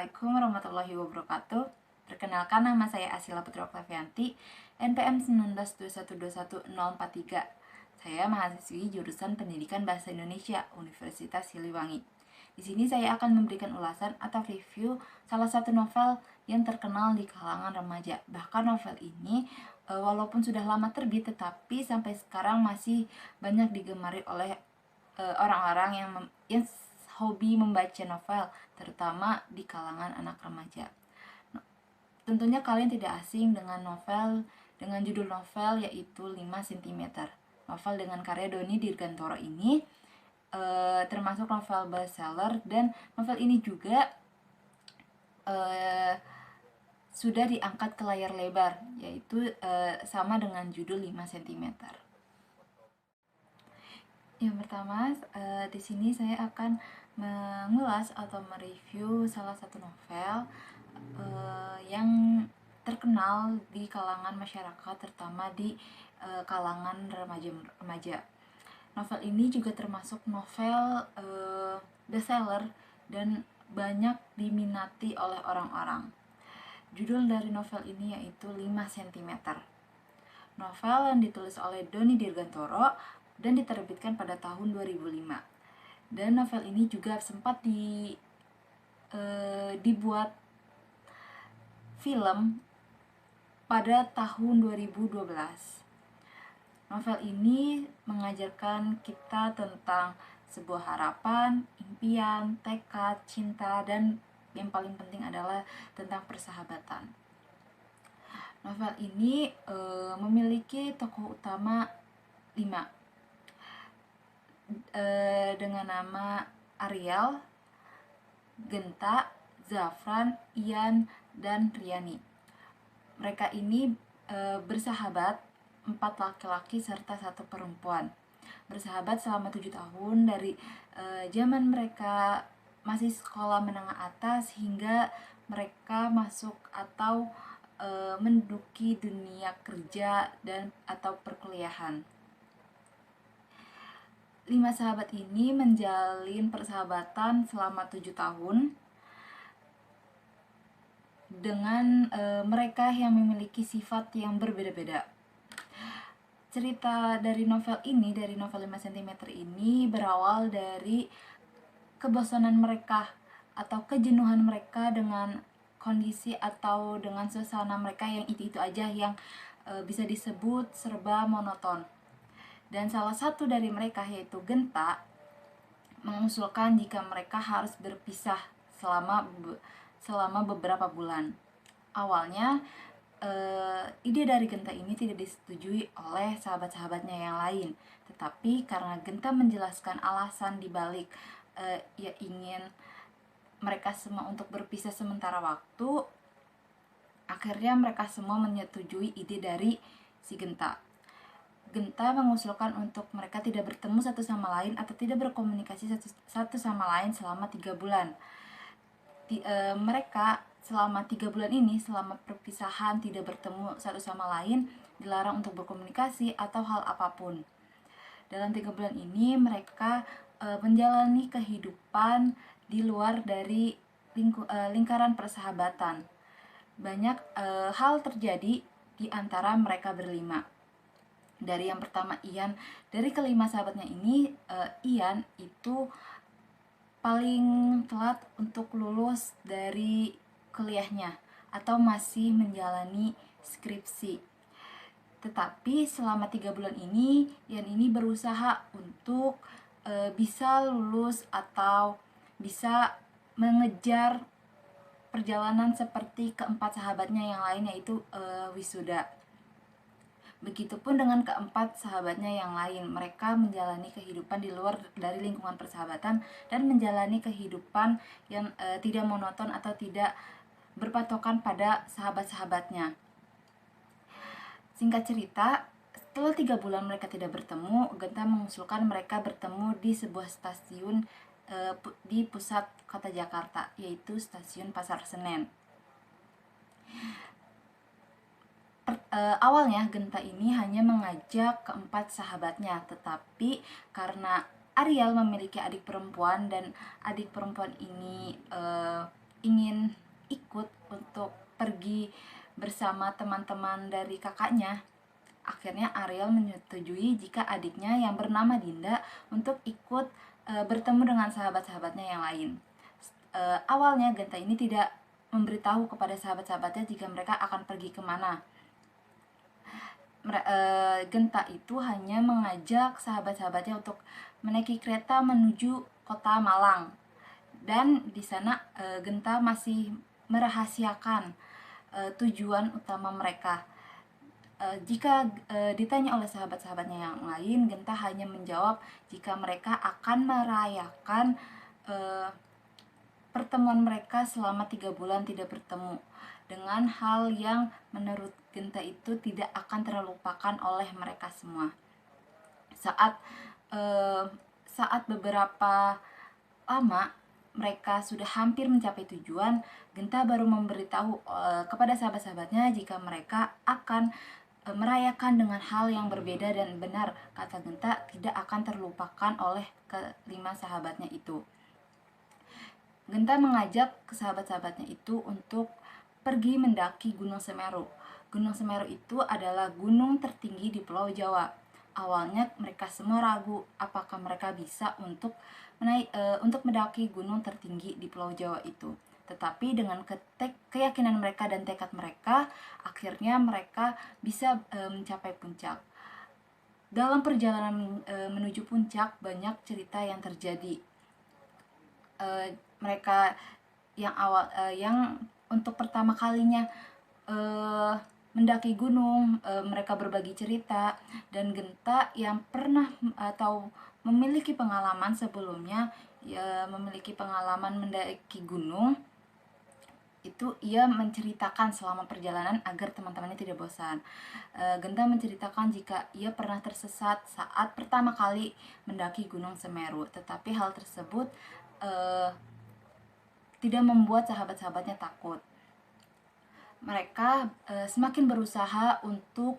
Assalamualaikum warahmatullahi wabarakatuh. Perkenalkan, nama saya Asila Putri Oktavianti, NPM 1921211043. Saya mahasiswi jurusan Pendidikan Bahasa Indonesia, Universitas Siliwangi. Di sini saya akan memberikan ulasan atau review salah satu novel yang terkenal di kalangan remaja. Bahkan novel ini walaupun sudah lama terbit, tetapi sampai sekarang masih banyak digemari oleh orang-orang yang hobi membaca novel, terutama di kalangan anak remaja. Tentunya kalian tidak asing dengan judul novel yaitu 5 cm. Novel dengan karya Doni Dirgantoro ini termasuk novel bestseller, dan novel ini juga sudah diangkat ke layar lebar, yaitu sama dengan judul 5 cm. Yang pertama, di sini saya akan mengulas atau mereview salah satu novel yang terkenal di kalangan masyarakat, terutama di kalangan remaja. Novel ini juga termasuk novel bestseller dan banyak diminati oleh orang-orang. Judul dari novel ini yaitu 5 cm. Novel yang ditulis oleh Doni Dirgantoro dan diterbitkan pada tahun 2005. Dan novel ini juga sempat dibuat film pada tahun 2012. Novel ini mengajarkan kita tentang sebuah harapan, impian, tekad, cinta, dan yang paling penting adalah tentang persahabatan. Novel ini memiliki tokoh utama 5 dengan nama Ariel, Genta, Zafran, Ian, dan Riani. Mereka ini bersahabat, 4 laki-laki serta 1 perempuan. Bersahabat selama 7 tahun dari zaman mereka masih sekolah menengah atas hingga mereka masuk atau menduduki dunia kerja dan atau perkuliahan. 5 sahabat ini menjalin persahabatan selama 7 tahun dengan mereka yang memiliki sifat yang berbeda-beda. Cerita dari novel 5 cm ini berawal dari kebosanan mereka atau kejenuhan mereka dengan kondisi atau dengan suasana mereka yang itu-itu aja, yang bisa disebut serba monoton. Dan salah satu dari mereka, yaitu Genta, mengusulkan jika mereka harus berpisah selama beberapa bulan. Awalnya ide dari Genta ini tidak disetujui oleh sahabat-sahabatnya yang lain, tetapi karena Genta menjelaskan alasan dibalik ia ingin mereka semua untuk berpisah sementara waktu, akhirnya mereka semua menyetujui ide dari si Genta. Genta mengusulkan untuk mereka tidak bertemu satu sama lain atau tidak berkomunikasi satu sama lain selama 3 bulan. Mereka selama 3 bulan ini, selama perpisahan, tidak bertemu satu sama lain, dilarang untuk berkomunikasi atau hal apapun. Dalam 3 bulan ini mereka menjalani kehidupan di luar dari lingkaran persahabatan. Banyak hal terjadi di antara mereka berlima. Dari yang pertama, Ian. Dari kelima sahabatnya ini, Ian itu paling telat untuk lulus dari kuliahnya atau masih menjalani skripsi. Tetapi selama 3 bulan ini, Ian ini berusaha untuk bisa lulus atau bisa mengejar perjalanan seperti keempat sahabatnya yang lain, yaitu wisuda. Begitupun dengan keempat sahabatnya yang lain, mereka menjalani kehidupan di luar dari lingkungan persahabatan dan menjalani kehidupan yang tidak monoton atau tidak berpatokan pada sahabat-sahabatnya. Singkat cerita, setelah 3 bulan mereka tidak bertemu, Genta mengusulkan mereka bertemu di sebuah stasiun di pusat kota Jakarta, yaitu stasiun Pasar Senen. Awalnya Genta ini hanya mengajak keempat sahabatnya, tetapi karena Ariel memiliki adik perempuan dan adik perempuan ini ingin ikut untuk pergi bersama teman-teman dari kakaknya. Akhirnya Ariel menyetujui jika adiknya yang bernama Dinda untuk ikut bertemu dengan sahabat-sahabatnya yang lain. Awalnya Genta ini tidak memberitahu kepada sahabat-sahabatnya jika mereka akan pergi kemana. Genta itu hanya mengajak sahabat-sahabatnya untuk menaiki kereta menuju kota Malang. Dan di sana Genta masih merahasiakan tujuan utama mereka. Jika ditanya oleh sahabat-sahabatnya yang lain, Genta hanya menjawab jika mereka akan merayakan pertemuan mereka selama 3 bulan tidak bertemu, dengan hal yang menurut Genta itu tidak akan terlupakan oleh mereka semua. Saat beberapa lama mereka sudah hampir mencapai tujuan, Genta baru memberitahu kepada sahabat-sahabatnya jika mereka akan merayakan dengan hal yang berbeda, dan benar kata Genta, tidak akan terlupakan oleh kelima sahabatnya itu. Genta mengajak ke sahabat-sahabatnya itu untuk pergi mendaki Gunung Semeru. Gunung Semeru itu adalah gunung tertinggi di Pulau Jawa. Awalnya mereka semua ragu apakah mereka bisa untuk mendaki gunung tertinggi di Pulau Jawa itu. Tetapi dengan keyakinan mereka dan tekad mereka, akhirnya mereka bisa mencapai puncak. Dalam perjalanan menuju puncak, banyak cerita yang terjadi. Mereka yang untuk pertama kalinya mendaki gunung, mereka berbagi cerita, dan Genta yang pernah atau memiliki pengalaman sebelumnya, memiliki pengalaman mendaki gunung, itu ia menceritakan selama perjalanan agar teman-temannya tidak bosan. Genta menceritakan jika ia pernah tersesat saat pertama kali mendaki Gunung Semeru, tetapi hal tersebut tidak membuat sahabat-sahabatnya takut. Mereka semakin berusaha untuk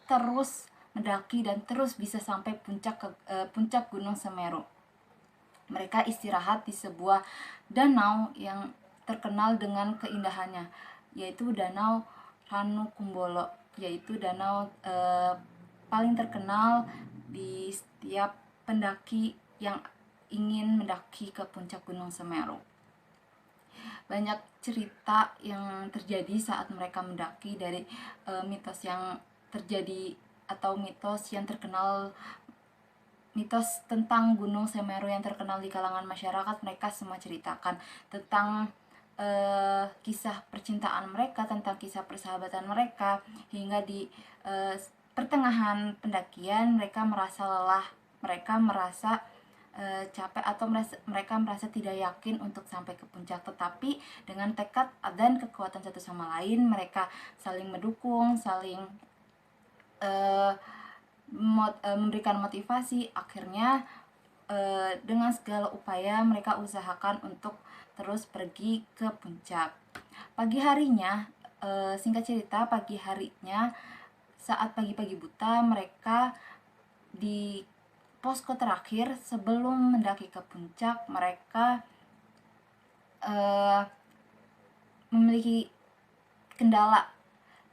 terus mendaki dan terus bisa sampai puncak Gunung Semeru. Mereka istirahat di sebuah danau yang terkenal dengan keindahannya, yaitu Danau Ranu Kumbolo, yaitu danau paling terkenal di setiap pendaki yang ingin mendaki ke puncak Gunung Semeru. Banyak cerita yang terjadi saat mereka mendaki, dari mitos yang terjadi atau mitos yang terkenal, mitos tentang Gunung Semeru yang terkenal di kalangan masyarakat. Mereka semua ceritakan tentang kisah percintaan mereka, tentang kisah persahabatan mereka, hingga di pertengahan pendakian mereka merasa lelah, mereka merasa capek, atau mereka merasa tidak yakin untuk sampai ke puncak. Tetapi dengan tekad dan kekuatan satu sama lain, mereka saling mendukung, saling memberikan motivasi. Akhirnya dengan segala upaya mereka usahakan untuk terus pergi ke puncak. Pagi harinya, singkat cerita, pagi harinya saat pagi-pagi buta, mereka di posko terakhir sebelum mendaki ke puncak, mereka memiliki kendala,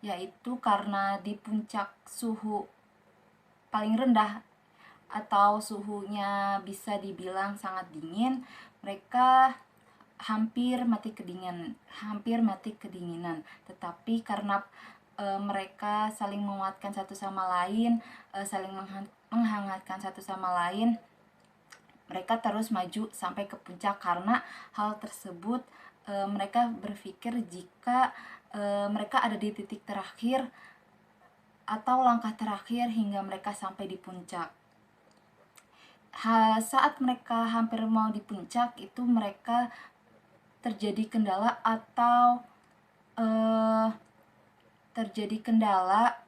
yaitu karena di puncak suhu paling rendah atau suhunya bisa dibilang sangat dingin, mereka hampir mati kedinginan. Tetapi karena mereka saling menguatkan satu sama lain, saling menghangatkan satu sama lain, mereka terus maju sampai ke puncak. Karena hal tersebut, mereka berpikir jika mereka ada di titik terakhir atau langkah terakhir hingga mereka sampai di puncak. Saat mereka hampir mau di puncak itu, mereka terjadi kendala atau terjadi kendala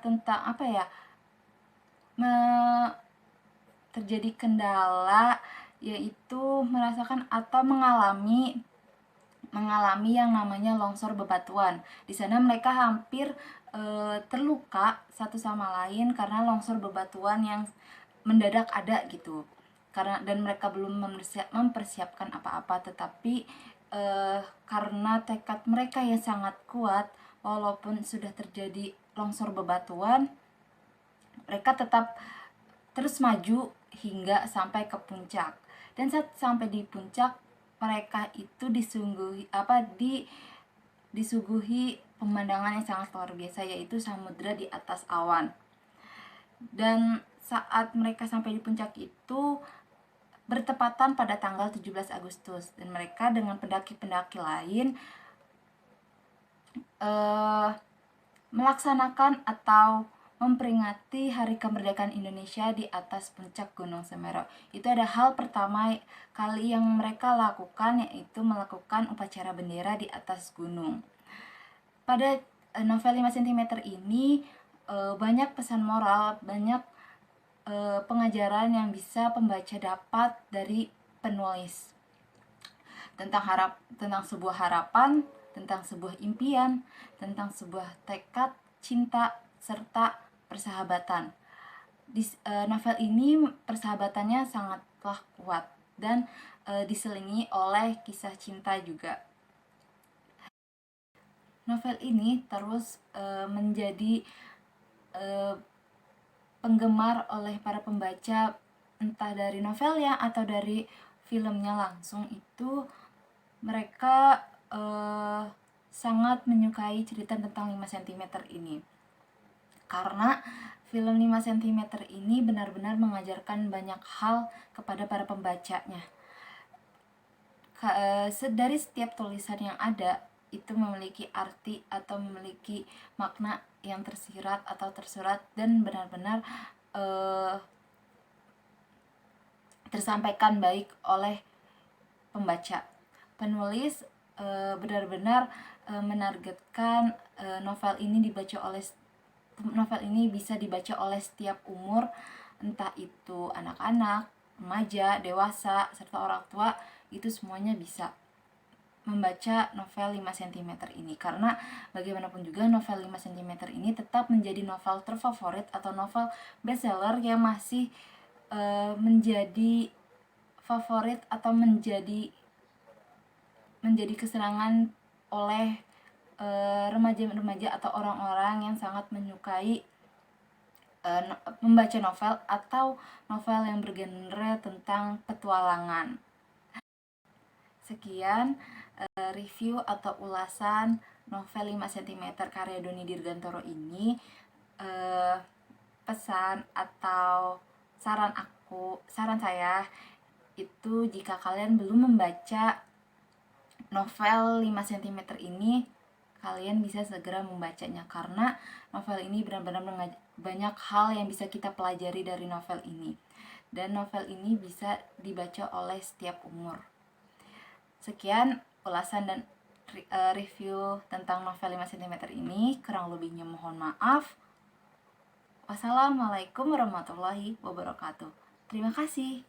tentang apa ya? Terjadi kendala, yaitu merasakan atau mengalami yang namanya longsor bebatuan. Di sana mereka hampir terluka satu sama lain karena longsor bebatuan yang mendadak ada gitu. Dan mereka belum mempersiapkan apa-apa, tetapi karena tekad mereka yang sangat kuat, walaupun sudah terjadi longsor bebatuan, mereka tetap terus maju hingga sampai ke puncak. Dan saat sampai di puncak, mereka itu disuguhi pemandangan yang sangat luar biasa, yaitu samudra di atas awan. Dan saat mereka sampai di puncak itu bertepatan pada tanggal 17 Agustus, dan mereka dengan pendaki-pendaki lain melaksanakan atau memperingati Hari Kemerdekaan Indonesia di atas puncak Gunung Semeru. Itu ada hal pertama kali yang mereka lakukan, yaitu melakukan upacara bendera di atas gunung. Pada novel 5 cm ini banyak pesan moral, banyak pengajaran yang bisa pembaca dapat dari penulis tentang sebuah harapan, tentang sebuah impian, tentang sebuah tekad, cinta, serta persahabatan. Di novel ini persahabatannya sangatlah kuat dan diselingi oleh kisah cinta juga. Novel ini terus menjadi penggemar oleh para pembaca, entah dari novelnya atau dari filmnya langsung. Itu mereka sangat menyukai cerita tentang 5 cm ini, karena film 5 cm ini benar-benar mengajarkan banyak hal kepada para pembacanya. Dari setiap tulisan yang ada itu memiliki arti atau memiliki makna yang tersirat atau tersurat dan benar-benar tersampaikan baik oleh pembaca. Penulis benar-benar menargetkan novel ini bisa dibaca oleh setiap umur, entah itu anak-anak, remaja, dewasa, serta orang tua, itu semuanya bisa membaca novel 5 cm ini, karena bagaimanapun juga novel 5 cm ini tetap menjadi novel terfavorit atau novel bestseller yang masih menjadi favorit atau menjadi kesenangan oleh remaja-remaja atau orang-orang yang sangat menyukai membaca novel atau novel yang bergenre tentang petualangan. Sekian review atau ulasan novel 5 cm karya Doni Dirgantoro ini. Pesan atau saran saya itu, jika kalian belum membaca novel 5 cm ini, kalian bisa segera membacanya, karena novel ini benar-benar banyak hal yang bisa kita pelajari dari novel ini, dan novel ini bisa dibaca oleh setiap umur. Sekian ulasan dan review tentang novel 5 cm ini. Kurang lebihnya mohon maaf. Wassalamualaikum warahmatullahi wabarakatuh. Terima kasih.